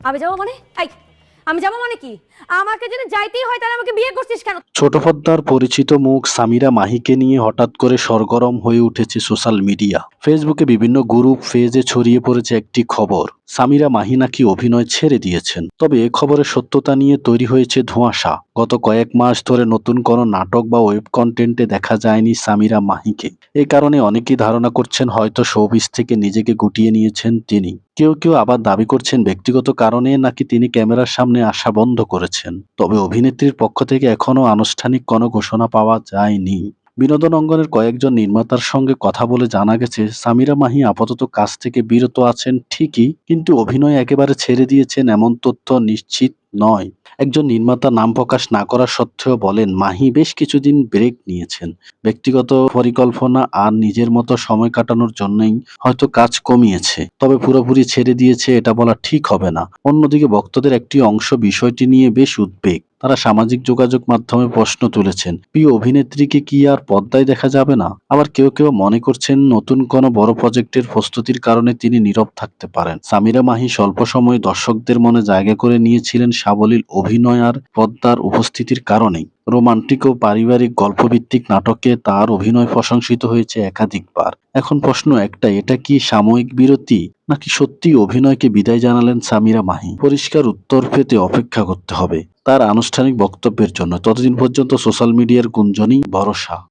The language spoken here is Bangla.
আমি যাবো মানে আমি যাবো মানে কি? আমাকে যদি যাইতেই হয় তাহলে আমাকে বিয়ে করছিস কেন? ছোট পর্দার পরিচিত মুখ সামিরা মাহিকে নিয়ে হঠাৎ করে সরগরম হয়ে উঠেছে সোশ্যাল মিডিয়া। ফেসবুকে বিভিন্ন গ্রুপ পেজে ছড়িয়ে পড়েছে একটি খবর, সামিরা মাহি নাকি অভিনয় ছেড়ে দিয়েছেন। তবে এ খবরের সত্যতা নিয়ে তৈরি হয়েছে ধোঁয়াশা। গত কয়েক মাস ধরে নতুন কোনো নাটক বা ওয়েব কন্টেন্টে দেখা যায়নি সামিরা মাহিকে। এ কারণে অনেকেই ধারণা করছেন হয়তো শোবিজ থেকে নিজেকে গুটিয়ে নিয়েছেন তিনি। কেউ কেউ আবার দাবি করছেন ব্যক্তিগত কারণে নাকি তিনি ক্যামেরার সামনে আসা বন্ধ করেছেন। তবে অভিনেত্রীর পক্ষ থেকে এখনও আনুষ্ঠানিক কোনো ঘোষণা পাওয়া যায়নি। বিনোদন অঙ্গনের কয়েকজন নির্মাতার সঙ্গে কথা বলে জানা গেছে, সামিরা মাহি আপাতত কাজ থেকে বিরত আছেন ঠিকই, কিন্তু অভিনয় একেবারে ছেড়ে দিয়েছেন এমন তথ্য নিশ্চিত নয়। একজন নির্মাতা নাম প্রকাশ না করা সত্ত্বেও বলেন, মাহি বেশ কিছুদিন ব্রেক নিয়েছেন। ব্যক্তিগত পরিকল্পনা আর নিজের মতো সময় কাটানোর জন্যই হয়তো কাজ কমিয়েছে। তবে পুরোপুরি ছেড়ে দিয়েছে এটা বলা ঠিক হবে না। অন্যদিকে ভক্তদের একটি অংশ বিষয়টি নিয়ে বেশ উদ্বেগ। তারা সামাজিক যোগাযোগ মাধ্যমে প্রশ্ন তুলেছেন, প্রিয় অভিনেত্রীকে কি আর পর্দায় দেখা যাবে না? আবার কেউ কেউ মনে করছেন নতুন কোনো বড় প্রজেক্টের প্রস্তুতির কারণে তিনি নীরব থাকতে পারেন। সামিরা মাহি স্বল্প সময়ে দর্শকদের মনে জায়গা করে নিয়েছিলেন সাবলীল অভিনয় আর পর্দার উপস্থিতির কারণেই। রোমান্টিক ও পারিবারিক গল্পভিত্তিক নাটকে তার অভিনয় প্রশংসিত হয়েছে একাধিকবার। এখন প্রশ্ন একটাই, এটা কি সাময়িক বিরতি নাকি সত্যি অভিনয়কে বিদায় জানালেন সামিরা মাহি? পরিষ্কার উত্তর পেতে অপেক্ষা করতে হবে তার আনুষ্ঠানিক বক্তব্যের জন্য। ততদিন পর্যন্ত সোশ্যাল মিডিয়ার গুঞ্জনই ভরসা।